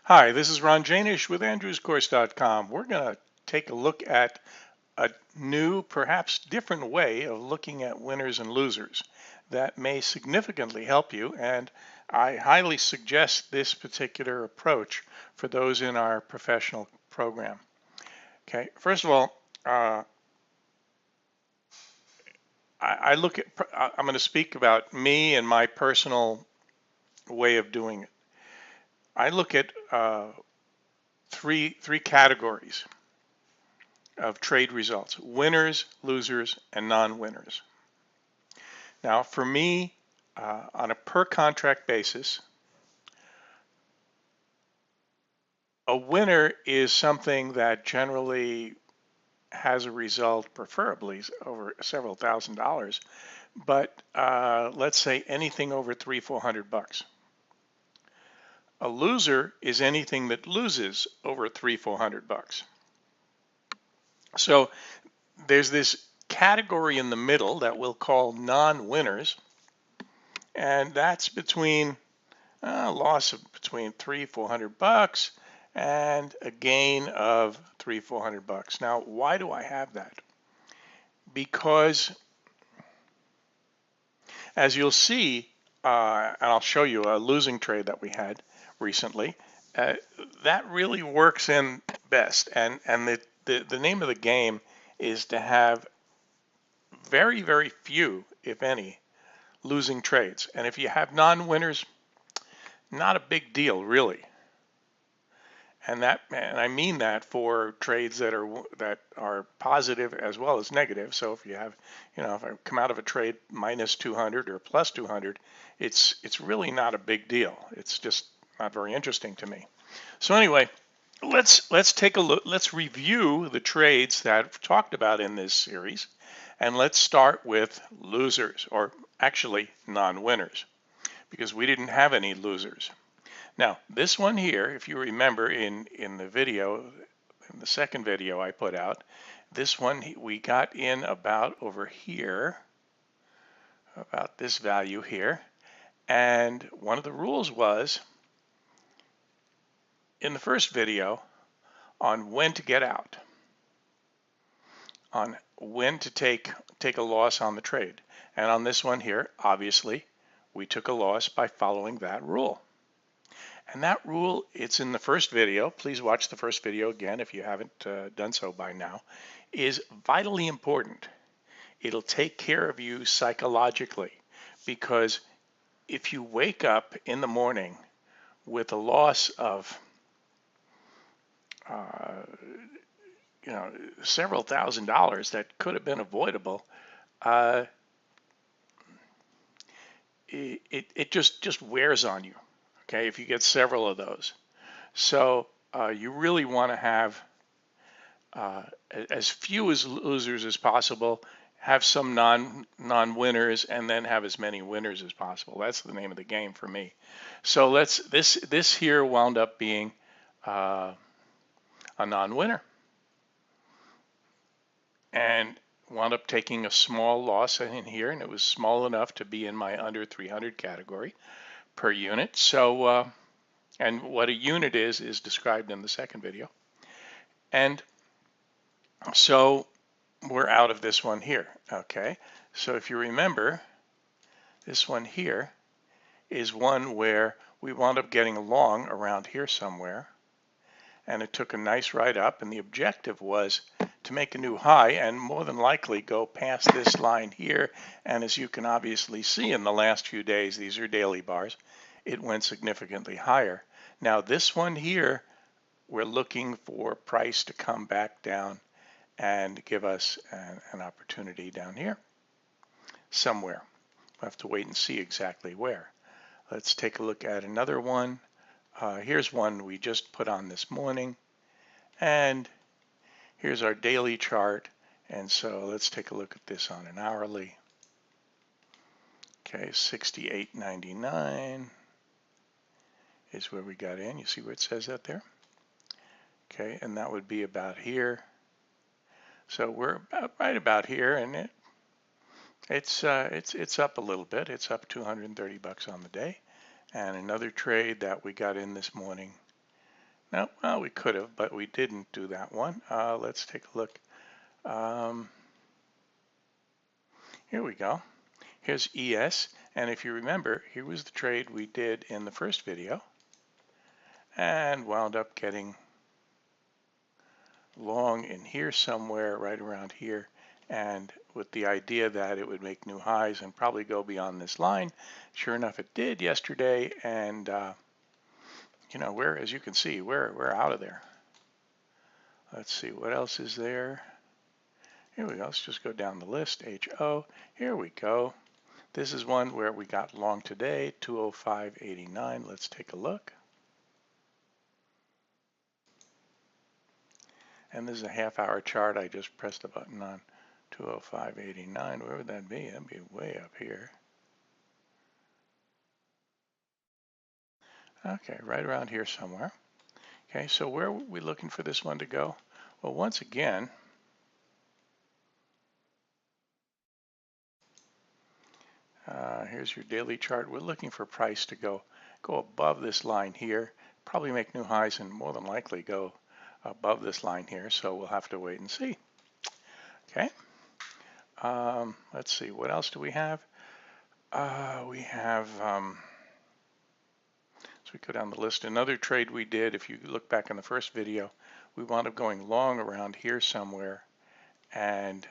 Hi, this is Ron Janish with AndrewsCourse.com. We're going to take a look at a new, perhaps different way of looking at winners and losers that may significantly help you. And I highly suggest this particular approach for those in our professional program. Okay, first of all, I look at, I'm going to speak about me and my personal way of doing it. I look at three categories of trade results: winners, losers, and non-winners. Now, for me, on a per contract basis, a winner is something that generally has a result, preferably over several $1,000s, but let's say anything over $300-400. A loser is anything that loses over $300-400. So there's this category in the middle that we'll call non-winners, and that's between a loss of between $300-400 and a gain of $300-400. Now, why do I have that? Because as you'll see, and I'll show you a losing trade that we had recently, uh, that really works in best. And the name of the game is to have very, very few, if any, losing trades. And if you have non-winners, not a big deal, really. And I mean that for trades that are positive as well as negative. So if you have, if I come out of a trade minus 200 or plus 200, it's really not a big deal. It's just not very interesting to me. So anyway, let's take a look. Let's review the trades that I've talked about in this series, and let's start with losers, or actually non-winners, because we didn't have any losers. Now, this one here, if you remember in the video, in the second video I put out, this one we got in about over here, about this value here. And one of the rules was in the first video on when to get out, on when to take a loss on the trade. And on this one here, obviously, we took a loss by following that rule. And that rule, it's in the first video. Please watch the first video again if you haven't done so by now. Is vitally important. It'll take care of you psychologically, because if you wake up in the morning with a loss of several $1,000s that could have been avoidable, it just wears on you. Okay, if you get several of those. So you really want to have as few as losers as possible, have some non-winners, and then have as many winners as possible. That's the name of the game for me. So this here wound up being a non-winner, and wound up taking a small loss in here, and it was small enough to be in my under 300 category per unit. So and what a unit is described in the second video. And so we're out of this one here. Okay, so if you remember, this one here is one where we wound up getting along around here somewhere, and it took a nice ride up, and the objective was to make a new high and more than likely go past this line here. And as you can obviously see in the last few days, these are daily bars, it went significantly higher. Now this one here, we're looking for price to come back down and give us an opportunity down here somewhere. We'll have to wait and see exactly where. Let's take a look at another one. Here's one we just put on this morning, and here's our daily chart. And so let's take a look at this on an hourly. Okay, 68.99 is where we got in. You see where it says that there? Okay, and that would be about here. So we're right about here, and it's up a little bit. It's up $230 on the day. And another trade that we got in this morning No, well, we could have, but we didn't do that one. Let's take a look. Um, Here we go. Here's ES, and if you remember, here was the trade we did in the first video and wound up getting long in here somewhere, right around here, and with the idea that it would make new highs and probably go beyond this line. Sure enough, it did yesterday, and you know, as you can see, we're out of there. Let's see what else is there. Here we go. Let's just go down the list. HO. Here we go. This is one where we got long today, 205.89. Let's take a look. And this is a half-hour chart. I just pressed a button on 205.89. Where would that be? That'd be way up here. Okay, right around here somewhere. Okay, so where are we looking for this one to go? Well, once again, here's your daily chart. We're looking for price to go above this line here, probably make new highs, and more than likely go above this line here. So we'll have to wait and see. Okay. Let's see. What else do we have? We have. So we go down the list. Another trade we did, if you look back in the first video, we wound up going long around here somewhere, and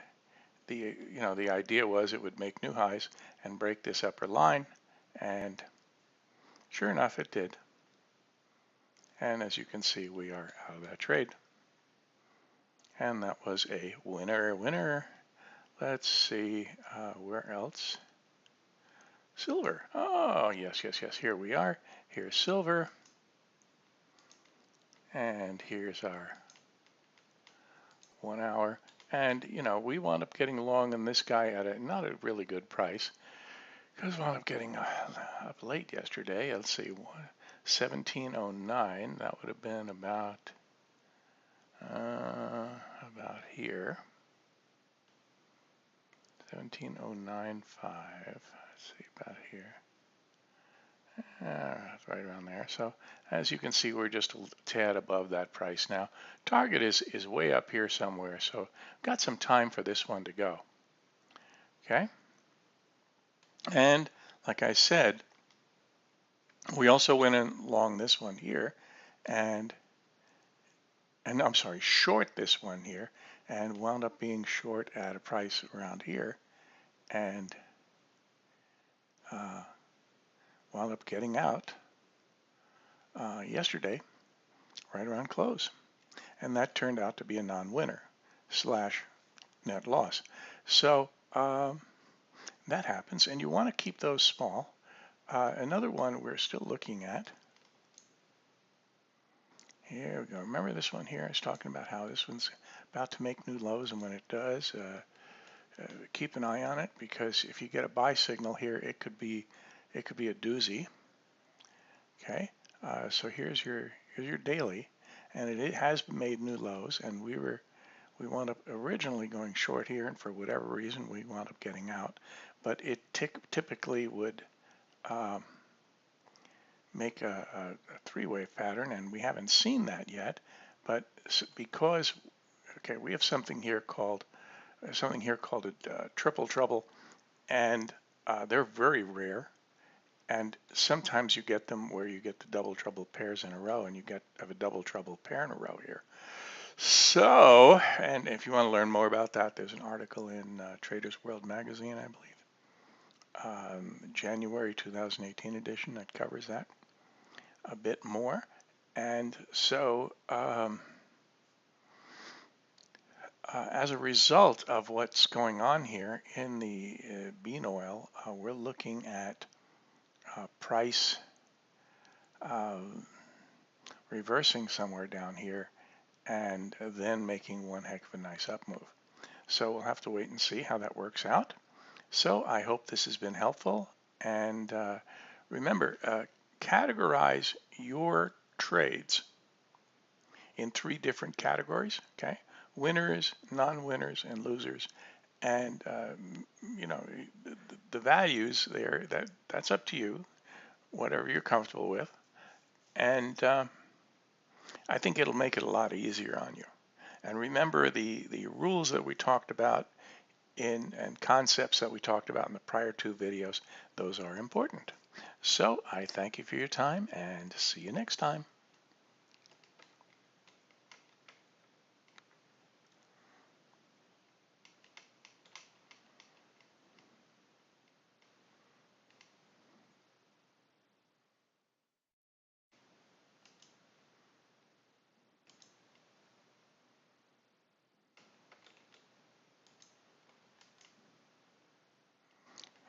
the idea was it would make new highs and break this upper line, and sure enough, it did. And as you can see, we are out of that trade. And that was a winner. Let's see, where else? Silver. Oh, yes. Here we are. Here's silver. And here's our 1 hour. And, you know, we wound up getting long on this guy at not a really good price, because we wound up getting up late yesterday. Let's see, 1709. That would have been about here. 1709.5. Let's see, about here. Right around there. So as you can see, we're just a tad above that price now. Target is way up here somewhere, so got some time for this one to go. Okay. And like I said, we also went in along this one here, and I'm sorry, short this one here, and wound up being short at a price around here, and wound up getting out yesterday right around close, and that turned out to be a non-winner / net loss. So that happens, and you want to keep those small. Another one we're still looking at. Here we go. Remember this one here? I was talking about how this one's about to make new lows, and when it does, keep an eye on it, because if you get a buy signal here, it could be a doozy. Okay, so here's your daily, and it has made new lows, and we wound up originally going short here, and for whatever reason we wound up getting out, but it typically would make a three-wave pattern, and we haven't seen that yet. But because we have something here called a triple trouble, and they're very rare. And sometimes you get them where you get the double trouble pairs in a row, and you have a double trouble pair in a row here. So, and if you want to learn more about that, there's an article in Traders World Magazine, I believe, January 2018 edition, that covers that a bit more. And so as a result of what's going on here in the bean oil, we're looking at price reversing somewhere down here and then making one heck of a nice up move. So we'll have to wait and see how that works out. So I hope this has been helpful, and remember, categorize your trades in 3 different categories, okay? Winners, non-winners, and losers. And you know, the values there, that's up to you, whatever you're comfortable with. And I think it'll make it a lot easier on you. And remember the rules that we talked about and concepts that we talked about in the prior two videos, those are important. So I thank you for your time and see you next time.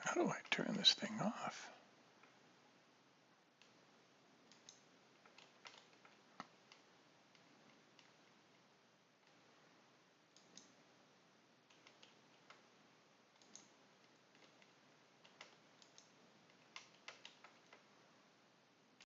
How do I turn this thing off?